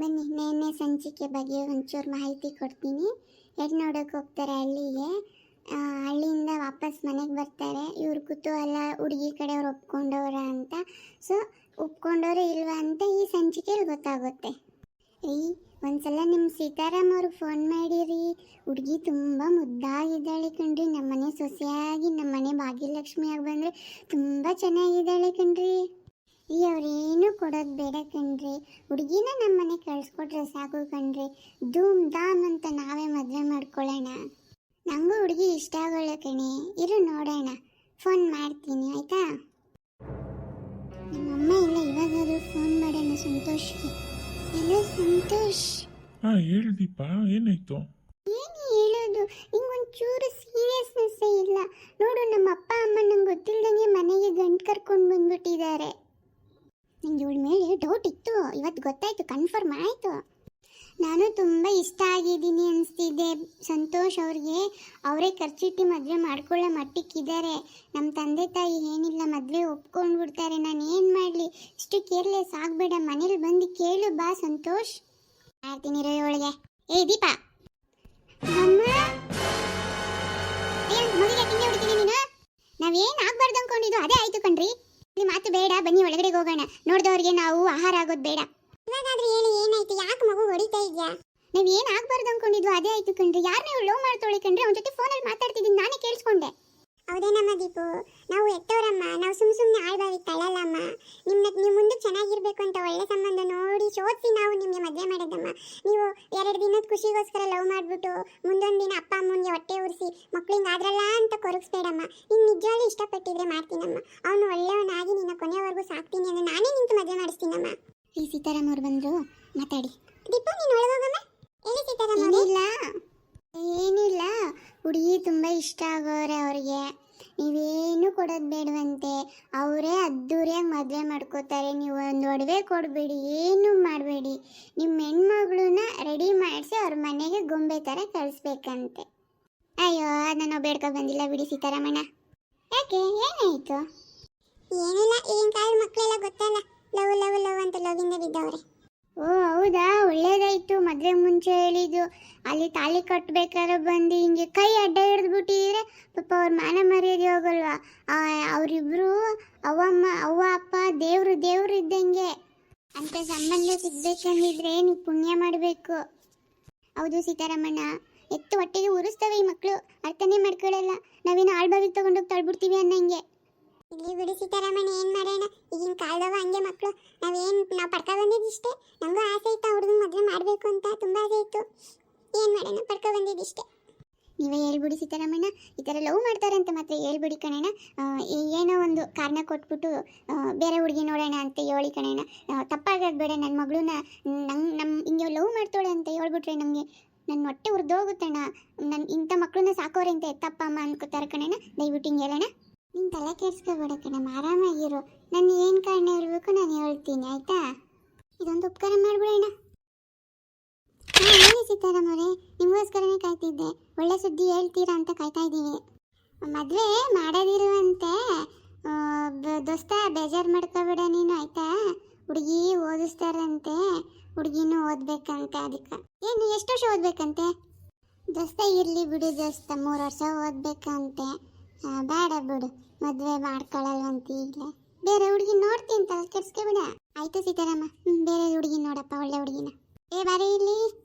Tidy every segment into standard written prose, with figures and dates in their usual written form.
ಬನ್ನಿ ನೆನ್ನೆ ಸಂಚಿಕೆ ಬಗ್ಗೆ ಒಂಚೂರು ಮಾಹಿತಿ ಕೊಡ್ತೀನಿ. ಎಲ್ಲಿ ನೋಡೋಕೆ ಹೋಗ್ತಾರೆ ಹಳ್ಳಿಗೆ, ಹಳ್ಳಿಯಿಂದ ವಾಪಸ್ ಮನೆಗೆ ಬರ್ತಾರೆ. ಇವ್ರ ಕುತೂಹಲ ಹುಡುಗಿ ಕಡೆಯವ್ರು ಒಪ್ಕೊಂಡವ್ರ ಅಂತ. ಸೊ ಒಪ್ಕೊಂಡವ್ರೆ ಇಲ್ವಾ ಅಂತ ಈ ಸಂಚಿಕೆಯಲ್ಲಿ ಗೊತ್ತಾಗುತ್ತೆ. ಒಂದ್ಸಲ ನಿಮ್ಮ ಸೀತಾರಾಮ್ ಅವ್ರಿಗೆ ಫೋನ್ ಮಾಡಿರಿ. ಹುಡುಗಿ ತುಂಬ ಮುದ್ದಾಗಿದ್ದಾಳೆ ಕಣ್ರಿ, ನಮ್ಮನೆ ಸೊಸೆಯಾಗಿ ನಮ್ಮನೆ ಭಾಗ್ಯಲಕ್ಷ್ಮಿಯಾಗಿ ಬಂದರೆ ತುಂಬ ಚೆನ್ನಾಗಿದ್ದಾಳೆ ಕಣ್ರಿ. ಅವ್ರೇನು ಕೊಡೋದು ಬೇಡ ಕಣ್ರಿ, ಹುಡುಗಿನ ನಮ್ಮನೆ ಕಳಿಸ್ಕೊಟ್ರೆ ಸಾಕು ಕಣ್ರಿ. ಧೂಮ್ ಧಾಮ್ ಅಂತ ನಾವೇ ಮದುವೆ ಮಾಡ್ಕೊಳ್ಳೋಣ. ನನಗೂ ಹುಡುಗಿ ಇಷ್ಟ ಆಗೋಳ ಕಣೆ, ಇರು ನೋಡೋಣ, ಫೋನ್ ಮಾಡ್ತೀನಿ ಆಯ್ತಾ. ನಮ್ಮಮ್ಮ ಇಲ್ಲ, ಇವಾಗಾದ್ರೂ ಫೋನ್ ಮಾಡೋಣ ಸಂತೋಷ್ಗೆ. ಹಲೋ ಸಂತೋಷ್. ಹೇಳು ದೀಪ, ಏನಾಯ್ತು? ಏನು ಹೇಳೋದು, ನಿಂಗೊಂಚೂರು ಸೀರಿಯಸ್ನೆಸ್ಸೇ ಇಲ್ಲ ನೋಡು. ನಮ್ಮ ಅಪ್ಪ ಅಮ್ಮ ನಂಗೆ ಗೊತ್ತಿಲ್ದಂಗೆ ಮನೆಗೆ ಗಂಟು ಕರ್ಕೊಂಡು ಬಂದ್ಬಿಟ್ಟಿದ್ದಾರೆ. ನಂಗೆ ಇವಳ ಮೇಲೆ ಡೌಟ್ ಇತ್ತು, ಇವತ್ತು ಗೊತ್ತಾಯ್ತು, ಕನ್ಫರ್ಮ್ ಆಯಿತು. ನಾನು ತುಂಬ ಇಷ್ಟ ಆಗಿದ್ದೀನಿ ಅನಿಸ್ತಿದ್ದೆ ಸಂತೋಷ್ ಅವ್ರಿಗೆ. ಅವರೇ ಖರ್ಚಿಟ್ಟು ಮದುವೆ ಮಾಡ್ಕೊಳ್ಳೋ ಮಟ್ಟಕ್ಕಿದ್ದಾರೆ. ನಮ್ಮ ತಂದೆ ತಾಯಿ ಏನಿಲ್ಲ, ಮದುವೆ ಒಪ್ಕೊಂಡು ಬಿಡ್ತಾರೆ. ನಾನು ಏನು ಮಾಡಲಿ? ಇಷ್ಟು ಕೇರ್ಲೆಸ್ ಆಗಬೇಡ, ಮನೇಲಿ ಬಂದು ಕೇಳು ಬಾ ಸಂತೋಷ್. ಮಾಡ್ತೀನಿ ರೈ ಒಳಗೆ. ಏ ದೀಪ, ಅಮ್ಮ ಮಗಿಗೆ ತಿಂಡಿ ಹೊಡಿತೀನಿ ನೀನು. ನಾವೇನು ಆಗ್ಬಾರ್ದು ಅಂದ್ಕೊಂಡಿದ್ದು ಅದೇ ಆಯ್ತು ಕಣ್ರಿ. ಇಲ್ಲಿ ಮಾತು ಬೇಡ, ಬನ್ನಿ ಒಳಗಡೆ ಹೋಗೋಣ. ನೋಡಿದವ್ರಿಗೆ ನಾವು ಆಹಾರ ಆಗೋದು ಬೇಡ. ಇವಾಗಾದ್ರೂ ಹೇಳಿ ಏನಾಯ್ತು, ಯಾಕೆ ಮಗು ಹೊಡಿತಾ ಇದೆಯಾ? ನಾವು ಏನು ಆಗ್ಬಾರ್ದು ಅಂದ್ಕೊಂಡಿದ್ವು ಅದೇ ಆಯ್ತು ಕಣ್ರಿ. ಯಾರನ್ನ ಲವ್ ಮಾಡ್ತೋಳಿ ಕಣ್ರಿ, ಅವನ ಜೊತೆ ಫೋನಲ್ಲಿ ಮಾತಾಡ್ತಿದ್ದೀನಿ, ನಾನೇ ಕೇಳಿಸ್ಕೊಂಡೆ. ಹೌದೇನಮ್ಮ ದೀಪು, ನಾವು ಎತ್ತವರಮ್ಮ, ನಾವು ಸುಮ್ಮನೆ ಆಳ್ಬಾವಿ ತಳ್ಳಲ್ಲಮ್ಮ. ನೀವು ಮುಂದೆ ಚೆನ್ನಾಗಿರ್ಬೇಕು ಅಂತ ಒಳ್ಳೆ ಸಂಬಂಧ ನೋಡಿ ಶೋಧಿಸಿ ನಾವು ನಿಮಗೆ ಮದುವೆ ಮಾಡೋದಮ್ಮ. ನೀವು 2 ದಿನದ ಖುಷಿಗೋಸ್ಕರ ಲವ್ ಮಾಡಿಬಿಟ್ಟು ಮುಂದೊಂದು ದಿನ ಅಪ್ಪ ಅಮ್ಮನಿಗೆ ಹೊಟ್ಟೆ ಉರಿಸಿ ಮಕ್ಳಿಂಗ್ ಆದ್ರಲ್ಲ ಅಂತ ಕೊರಗಿಸ್ಬೇಡಮ್ಮ. ನೀನು ನಿಜವಾಗ್ಲೂ ಇಷ್ಟಪಟ್ಟಿದ್ರೆ ಮಾಡ್ತೀನಮ್ಮ. ಅವನು ಒಳ್ಳೆಯವನಾಗಿ ನಿನ್ನ ಕೊನೆಯವರೆಗೂ ಸಾಕ್ತೀನಿ ಅಂದ್ರೆ ನಾನೇ ನಿಂತು ಮದುವೆ ಮಾಡಿಸ್ತೀನಮ್ಮ. ಈ ಸೀತಾರಾಮ್ ಅವ್ರು ಬಂದರು, ಮಾತಾಡಿ. ದೀಪು ನೀನು ಒಳಗೋಗಮ್ಮ. ಹೇಳಿ ಸೀತಾರಾಮ್. ಏನಿಲ್ಲ, ಹುಡುಗಿ ತುಂಬ ಇಷ್ಟ ಆಗೋರೆ ಅವ್ರಿಗೆ. ನೀವೇನು ಕೊಡೋದು ಬೇಡವಂತೆ, ಅವರೇ ಅದ್ದೂರಿಯಾಗಿ ಮದುವೆ ಮಾಡ್ಕೋತಾರೆ. ನೀವು ಒಂದು ಒಡವೆ ಕೊಡಬೇಡಿ, ಏನೂ ಮಾಡಬೇಡಿ. ನಿಮ್ಮ ಹೆಣ್ಮಗಳನ್ನ ರೆಡಿ ಮಾಡಿಸಿ ಅವ್ರ ಮನೆಗೆ ಗೊಂಬೆ ಥರ ಕಳಿಸ್ಬೇಕಂತೆ. ಅಯ್ಯೋ, ನಾನು ಬೇಡ್ಕೊ ಬಂದಿಲ್ಲ ಬಿಡಿ ಸೀತಾರಾಮಣ್ಣ. ಯಾಕೆ, ಏನಾಯಿತು? ಏನಿಲ್ಲ, ಈಗಿನ ಕಾಲದ ಮಕ್ಕಳೆಲ್ಲ ಗೊತ್ತಲ್ಲ, ಲವ್ ಲವ್ ಲವ್ ಅಂತ ಲವಿಂದ ಬಿದ್ದವ್ರೆ. ಓ ಹೌದಾ, ಒಳ್ಳೇದಾಯ್ತು ಮದುವೆ ಮುಂಚೆ ಹೇಳಿದ್ದು. ಅಲ್ಲಿ ತಾಳಿ ಕಟ್ಟಬೇಕಾದ್ರೆ ಬಂದು ಹಿಂಗೆ ಕೈ ಅಡ್ಡ ಹಿಡಿದ್ಬಿಟ್ಟಿದ್ರೆ ಪಾಪ ಅವ್ರ ಮಾನ ಮರ್ಯಾದೆ ಹೋಗಲ್ವಾ? ಅವರಿಬ್ರು ಅವ್ವ ಅಪ್ಪ ದೇವ್ರು ಇದ್ದಂಗೆ. ಅಂತ ಸಂಬಂಧ ಸಿಗ್ಬೇಕಂದಿದ್ರೆ ನೀವು ಪುಣ್ಯ ಮಾಡಬೇಕು. ಹೌದು ಸೀತಾರಾಮಣ್ಣ, ಎತ್ತು ಹೊಟ್ಟೆಗೆ ಉರಿಸ್ತವೆ ಈ ಮಕ್ಕಳು, ಅರ್ಥನೇ ಮಾಡ್ಕೊಳ್ಳಲ್ಲ. ನಾವೇನು ಆಳ್ಬಾವಿಗೆ ತಗೊಂಡೋಗಿ ತಳ್ಬಿಡ್ತೀವಿ ಅನ್ನಂಗೆ. ಇಲ್ಲಿ ಬಿಡಿ ಸೀತಾರಾಮಣ್ಣ, ಏನು ಮಾಡೋಣ, ಈಗಿನ ಕಾಲದವ ಹಂಗೆ ಮಕ್ಕಳು. ನಾವು ಪಡ್ಕೊ ಬಂದಿದ್ದಿಷ್ಟೇ. ನಮಗೂ ಆಸೆ ಇತ್ತು ಹುಡುಗನ ಮದುವೆ ಮಾಡಬೇಕು ಅಂತ, ತುಂಬ ಆಸೆ ಇತ್ತು. ಏನು ಮಾಡೋಣ, ಪಡ್ಕೊ ಬಂದಿದ್ದಿಷ್ಟೇ. ನೀವೇ ಹೇಳ್ಬಿಡಿ ಸೀತಾರಾಮಣ್ಣ, ಈ ಥರ ಲವ್ ಮಾಡ್ತಾರೆ ಅಂತ ಮಾತ್ರ ಹೇಳ್ಬಿಡಿ ಕಣಣ್ಣ. ಏನೋ ಒಂದು ಕಾರಣ ಕೊಟ್ಬಿಟ್ಟು ಬೇರೆ ಹುಡುಗಿ ನೋಡೋಣ ಅಂತ ಹೇಳಿ ಕಣಣ್ಣ. ತಪ್ಪಾಗೋದು ಬೇಡ. ನನ್ನ ಮಗಳನ್ನ ಹಿಂಗೆ ಲವ್ ಮಾಡ್ತಾಳೆ ಅಂತ ಹೇಳ್ಬಿಟ್ರೆ ನಮಗೆ ನನ್ನ ಹೊಟ್ಟೆ ಉರಿದೋಗುತ್ತಣ್ಣ. ಇಂಥ ಮಕ್ಕಳನ್ನ ಸಾಕೋರೆ ಅಂತ ಎತ್ತಪ್ಪ ಅಮ್ಮ ಅನ್ಕೋತಾರೆ ಕಣಣ್ಣ. ದಯವಿಟ್ಟು ಹಿಂಗೆ ಹೇಳೋಣ. ನೀನು ತಲೆ ಕೆಡ್ಸ್ಕೊಬೇಡ ಕಣಮ್ಮ, ಆರಾಮಾಗಿರು. ನಾನು ಏನು ಕಾರಣ ಇರಬೇಕು ನಾನು ಹೇಳ್ತೀನಿ ಆಯಿತಾ. ಇದೊಂದು ಉಪಕಾರ ಮಾಡಿಬಿಡೋಣ. ಹೇಳಿ ಸೀತಾರಾಮ್ ಅವರೇ, ನಿಮಗೋಸ್ಕರನೇ ಕಾಯ್ತಿದ್ದೆ. ಒಳ್ಳೆ ಸುದ್ದಿ ಹೇಳ್ತೀರಾ ಅಂತ ಕಾಯ್ತಾ ಇದ್ದೀವಿ. ಮದುವೆ ಮಾಡೋದಿರುವಂತೆ ದೋಸ್ತ, ಬೇಜಾರು ಮಾಡ್ಕೋಬೇಡ ನೀನು ಆಯಿತಾ. ಹುಡುಗಿ ಓದಿಸ್ತಾರಂತೆ, ಹುಡುಗಿನೂ ಓದಬೇಕಂತೆ. ಅದಕ್ಕೆ ಏನು ಎಷ್ಟು ವರ್ಷ ಓದಬೇಕಂತೆ? ದೋಸ್ತ ಇರಲಿ ಬಿಡು ದೋಸ್ತ, 3 ವರ್ಷ ಓದಬೇಕಂತೆ. ಬೇಡ ಬಿಡು, ಮದುವೆ ಮಾಡ್ಕೊಳ್ಳಲ್ವಂತ ಈಗಲೇ. ಬೇರೆ ಹುಡುಗಿ ನೋಡ್ತೀನಿ, ತಲೆ ಕೆಡ್ಸ್ಕೊಬೇಡ. ಆಯಿತು ಸೀತಾರಾಮ, ಬೇರೆ ಹುಡುಗಿ ನೋಡಪ್ಪ, ಒಳ್ಳೆ ಹುಡುಗಿನ. ಬಾರಿ ಇಲ್ಲಿ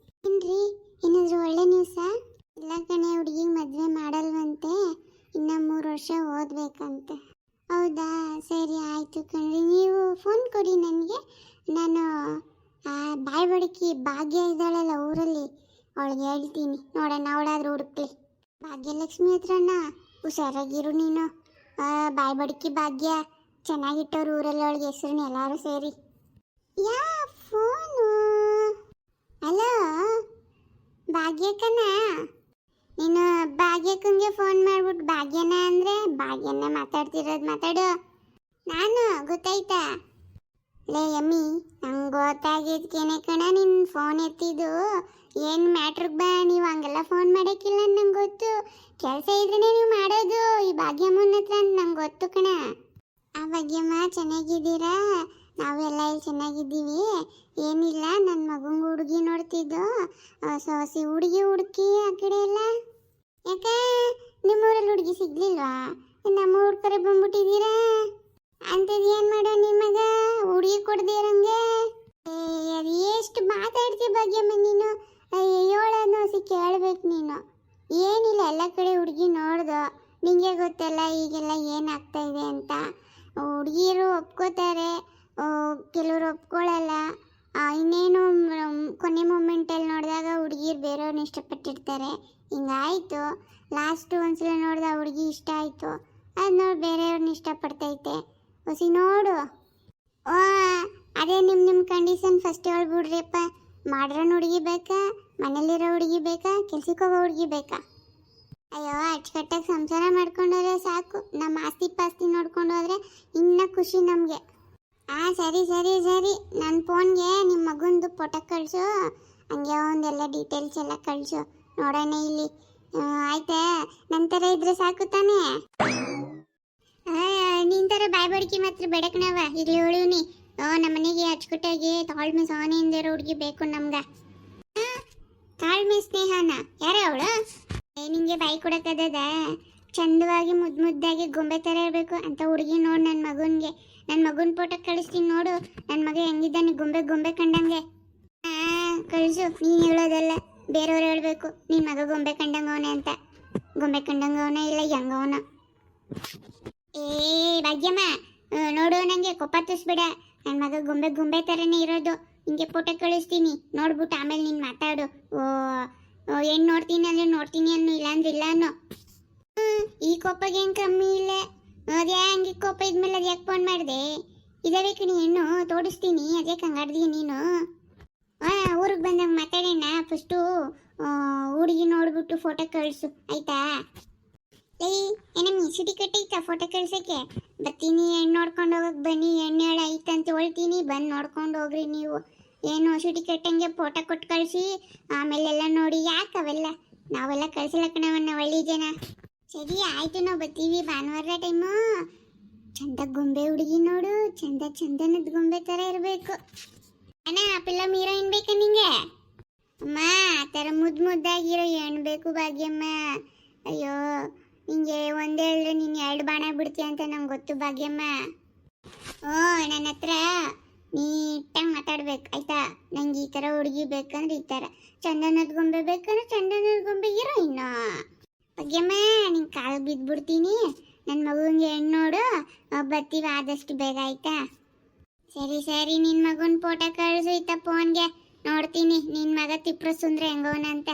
ಏನ್ರಿ, ಏನಾದರೂ ಒಳ್ಳೆ ನ್ಯೂಸಾ? ಇಲ್ಲ ಕಣೆ, ಹುಡುಗಿಗೆ ಮದುವೆ ಮಾಡಲ್ವಂತೆ, ಇನ್ನು 3 ವರ್ಷ ಓದಬೇಕಂತೆ. ಹೌದಾ, ಸರಿ ಆಯಿತು ಕಣ್ರಿ. ನೀವು ಫೋನ್ ಕೊಡಿ ನನಗೆ, ನಾನು ಬಾಯ್ ಬಡಕಿ ಭಾಗ್ಯ ಇದ್ದಾಳಲ್ಲ ಊರಲ್ಲಿ, ಅವಳಿಗೆ ಹೇಳ್ತೀನಿ. ನೋಡೋಣ, ಅವಳಾದ್ರೂ ಹುಡುಕ್ಲಿ. ಭಾಗ್ಯಲಕ್ಷ್ಮಿ ಹತ್ರಣ್ಣ, ಹುಷಾರಾಗಿರು ನೀನು. ಬಾಯ್ ಬಡಕಿ ಭಾಗ್ಯ, ಚೆನ್ನಾಗಿಟ್ಟವ್ರು ಊರಲ್ಲಿ ಅವಳಿಗೆ ಹೆಸರನ್ನ ಎಲ್ಲರೂ ಸೇರಿ. ಯಾ ಫೋನು? ಹಲೋ ಭಾಗ್ಯಕ್ಕನ, ನೀನು ಭಾಗ್ಯಕ್ಕಂಗೆ ಫೋನ್ ಮಾಡ್ಬಿಟ್ಟು ಭಾಗ್ಯನ ಅಂದರೆ ಭಾಗ್ಯನ ಮಾತಾಡ್ತಿರೋದು, ಮಾತಾಡು. ನಾನು ಗೊತ್ತಾಯ್ತಾ? ಲೇ ಯಮ್ಮಿ, ನಂಗೆ ಗೊತ್ತಾಗಿದ್ಕೇನೆ ಕಣ ನಿನ್ನ ಫೋನ್ ಎತ್ತಿದ್ದು. ಏನು ಮ್ಯಾಟ್ರಿಗೆ ಬಾ, ನೀವು ಹಂಗೆಲ್ಲ ಫೋನ್ ಮಾಡೋಕ್ಕಿಲ್ಲ ನಂಗೆ ಗೊತ್ತು. ಕೆಲಸ ಇದ್ರೇ ನೀವು ಮಾಡೋದು ಈ ಭಾಗ್ಯಮ್ಮನ ಹತ್ರ ಅಂತ ನಂಗೆ ಗೊತ್ತು ಕಣ. ಆ ಭಾಗ್ಯಮ್ಮ ಚೆನ್ನಾಗಿದ್ದೀರಾ? ನಾವೆಲ್ಲ ಇಲ್ಲಿ ಚೆನ್ನಾಗಿದ್ದೀವಿ. ಏನಿಲ್ಲ, ನನ್ನ ಮಗಂಗೆ ಹುಡುಗಿ ನೋಡ್ತಿದ್ದು. ಸೊಸಿ ಹುಡುಗಿ ಹುಡುಕಿ ಆ ಕಡೆ ಎಲ್ಲ. ಯಾಕೆ ನಿಮ್ಮೂರಲ್ಲಿ ಹುಡುಗಿ ಸಿಗ್ಲಿಲ್ವಾ? ನಮ್ಮ ಊರ್ ಕಡೆ ಬಂದ್ಬಿಟ್ಟಿದ್ದೀರಾ. ಅಂಥದ್ದು ಏನು ಮಾಡೋ ನಿಮ್ಮ ಮಗ ಹುಡುಗಿ ಕೊಡ್ದಿರಂಗೆ? ಅದು ಎಷ್ಟು ಮಾತಾಡ್ತಿ ಭಾಗ್ಯಮ್ಮ ನೀನು. ಹೇಳೋದು ಸಿ ಕೇಳ್ಬೇಕು ನೀನು. ಏನಿಲ್ಲ, ಎಲ್ಲ ಕಡೆ ಹುಡುಗಿ ನೋಡ್ದು. ನಿಂಗೆ ಗೊತ್ತಲ್ಲ ಈಗೆಲ್ಲ ಏನಾಗ್ತಾ ಇದೆ ಅಂತ. ಹುಡುಗಿರು ಒಪ್ಕೋತಾರೆ, ಕೆಲವರು ಒಪ್ಕೊಳ್ಳಲ್ಲ. ಇನ್ನೇನು ಕೊನೆ ಮೂಮೆಂಟಲ್ಲಿ ನೋಡಿದಾಗ ಹುಡುಗಿರು ಬೇರೆಯವ್ರನ್ನ ಇಷ್ಟಪಟ್ಟಿರ್ತಾರೆ. ಹಿಂಗಾಯಿತು. ಲಾಸ್ಟು ಒಂದ್ಸಲ ನೋಡ್ದ ಹುಡುಗಿ ಇಷ್ಟ ಆಯಿತು, ಅದು ನೋಡಿ ಬೇರೆಯವ್ರನ್ನ ಇಷ್ಟಪಡ್ತೈತೆ. ಹೊಸಿ ನೋಡು. ಅದೇ ನಿಮ್ಮ ಕಂಡೀಷನ್ ಫಸ್ಟ್ ಹೇಳ್ಬಿಡ್ರಿಯಪ್ಪ. ಮಾಡ್ರನ್ ಹುಡುಗಿ ಬೇಕಾ, ಮನೇಲಿರೋ ಹುಡುಗಿ ಬೇಕಾ, ಕೆಲ್ಸಕ್ಕೆ ಹೋಗೋ ಹುಡುಗಿ ಬೇಕಾ? ಅಯ್ಯೋ, ಅಚ್ಚುಕಟ್ಟಾಗಿ ಸಂಸಾರ ಮಾಡ್ಕೊಂಡೋದ್ರೆ ಸಾಕು. ನಮ್ಮ ಆಸ್ತಿ ಪಾಸ್ತಿ ನೋಡ್ಕೊಂಡು ಹೋದ್ರೆ ಇನ್ನೂ ಖುಷಿ ನಮಗೆ. ಸರಿ ಸರಿ ಸರಿ, ನನ್ನ ಫೋನ್ಗೆ ನಿಮ್ಮ ಮಗಂದು ಫೋಟೋ ಕಳಿಸು. ಹಂಗೆ ಒಂದೆಲ್ಲ ಡೀಟೇಲ್ಸ್ ಎಲ್ಲ ಕಳಿಸು, ನೋಡೋಣ ಇಲ್ಲಿ. ಆಯ್ತಾ? ನನ್ನ ಥರ ಇದ್ರೆ ಸಾಕು ತಾನೇ? ನಿನ್ ಥರ ಬಾಯ್ ಬಡಿಕೆ ಮಾತ್ರ ಬೆಡಕ್ನವ. ಈಗಲೇ ಹೇಳಿವ್ನಿ, ನಮ್ಮ ಮನೆಗೆ ಅಚ್ಚುಕಟ್ಟಾಗಿ ತಾಳ್ಮೆ ಸಹನೆಯಿಂದ ಇರೋ ಹುಡುಗಿ ಬೇಕು ನಮ್ಗೆ. ತಾಳ್ಮೆ ಸ್ನೇಹನ ಯಾರ ಅವಳು? ನಿಂಗೆ ಬಾಯಿ ಕೊಡಕ್ಕದ? ಚಂದವಾಗಿ ಮುದ್ದಾಗಿ ಗೊಂಬೆ ಥರ ಇರಬೇಕು ಅಂತ ಹುಡುಗಿ ನೋಡು. ನನ್ನ ಮಗನ ಫೋಟೋ ಕಳಿಸ್ತೀನಿ ನೋಡು. ನನ್ನ ಮಗ ಹೆಂಗಿದ್ದಾನೆ, ಗೊಂಬೆ ಕಂಡಂಗೆ. ಕಳಿಸು. ನೀನು ಹೇಳೋದಲ್ಲ, ಬೇರೆಯವ್ರು ಹೇಳಬೇಕು ನಿನ್ನ ಮಗ ಗೊಂಬೆ ಕಂಡಂಗವನೆ ಅಂತ. ಗೊಂಬೆ ಕಂಡಂಗವನ ಇಲ್ಲ ಹೆಂಗವನ. ಭಾಗ್ಯಮ್ಮ ನೋಡು, ನನಗೆ ಕೊಪ್ಪ ತುಸ್ಬೇಡ. ನನ್ನ ಮಗ ಗೊಂಬೆ ಥರನೇ ಇರೋದು. ನಿಂಗೆ ಫೋಟೋ ಕಳಿಸ್ತೀನಿ, ನೋಡ್ಬಿಟ್ಟು ಆಮೇಲೆ ನೀನು ಮಾತಾಡು. ಏನು ನೋಡ್ತೀನಿ ಅಂದರೆ ನೋಡ್ತೀನಿ ಅನ್ನು, ಇಲ್ಲಾಂದ್ರೆ ಇಲ್ಲ ಅನ್ನು. ಈ ಕೋಪಗೆ ಏನು ಕಮ್ಮಿ ಇಲ್ಲ. ಅದೇ ಹಂಗೆ ಕೋಪ ಇದ್ಮೇಲೆ ಅದು ಯಾಕೆ ಫೋನ್ ಮಾಡಿದೆ? ಇದಾವೆ ಕಣಿ ಹೆಣ್ಣು, ತೋಡಿಸ್ತೀನಿ. ಅದೇ ಕಂಗಾಡ್ದೀಯ ನೀನು. ಊರಿಗೆ ಬಂದಾಗ ಮಾತಾಡೋಣ. ಫಸ್ಟು ಹುಡುಗಿ ನೋಡ್ಬಿಟ್ಟು ಫೋಟೋ ಕಳಿಸು, ಆಯ್ತಾ? ಏನಮ್ಮಿ ಸಿಟಿ ಕಟ್ಟೈತಾ ಫೋಟೋ ಕಳ್ಸೋಕ್ಕೆ? ಬರ್ತೀನಿ, ಹೆಣ್ಣು ನೋಡ್ಕೊಂಡು ಹೋಗಕ್ಕೆ ಬನ್ನಿ. ಹೆಣ್ಣು ಹೇಳ ಐತಂತ ಹೇಳ್ತೀನಿ, ಬಂದು ನೋಡ್ಕೊಂಡು ಹೋಗ್ರಿ ನೀವು. ಏನು ಸಿಟಿ ಕಟ್ಟಂಗೆ ಫೋಟೋ ಕೊಟ್ಟು ಕಳಿಸಿ, ಆಮೇಲೆಲ್ಲ ನೋಡಿ. ಯಾಕೆ ಅವೆಲ್ಲ ನಾವೆಲ್ಲ ಕಳಿಸಲ್ಲ ಕಣವನ್ನ, ಒಳ್ಳೆ ಜನ. ಸರಿ ಆಯಿತು, ನಾವು ಬರ್ತೀವಿ ಭಾನುವಾರ ಟೈಮು. ಚಂದ ಗೊಂಬೆ ಹುಡುಗಿ ನೋಡು, ಚಂದನದ ಗೊಂಬೆ ಥರ ಇರಬೇಕು. ಅಣ್ಣ, ಫಿಲಮ್ ಹೀರೋಯಿನ್ ಬೇಕಾ ನಿಂಗೆ? ಅಮ್ಮ, ಆ ಥರ ಮುದ್ದಾಗಿರೋ ಹೆಣ್ಣು ಬೇಕು ಭಾಗ್ಯಮ್ಮ. ಅಯ್ಯೋ, ನಿಂಗೆ ಒಂದೇ ಹೇಳಿದ್ರೆ ನೀನು 2 ಬಾಣ ಬಿಡ್ತೀಯ ಅಂತ ನಂಗೆ ಗೊತ್ತು ಭಾಗ್ಯಮ್ಮ. ನನ್ನ ಹತ್ರ ನೀಟಾಗಿ ಮಾತಾಡ್ಬೇಕು, ಆಯ್ತಾ? ನಂಗೆ ಈ ಥರ ಹುಡುಗಿ ಬೇಕಂದ್ರೆ ಈ ಥರ, ಚಂದನದ ಗೊಂಬೆ ಬೇಕಂದ್ರೆ ಚಂದನದ ಗೊಂಬೆ ಹೀರೋಯಿನ್ನು. ಭಾಗ್ಯಮ್ಮ, ನಿಂಗೆ ಕಾಲು ಬಿದ್ದುಬಿಡ್ತೀನಿ. ನನ್ನ ಮಗುವಿಗೆ ಹೆಣ್ಣು ನೋಡು, ಬರ್ತೀವಿ ಆದಷ್ಟು ಬೇಗ, ಆಯ್ತಾ? ಸರಿ ಸರಿ, ನಿನ್ನ ಮಗನ ಫೋಟೋ ಕಳಿಸು ಫೋನ್ಗೆ. ನೋಡ್ತೀನಿ ನಿನ್ನ ಮಗ ತಿಪ್ರ ಸುಂದ್ರ ಹೆಂಗವನಂತ.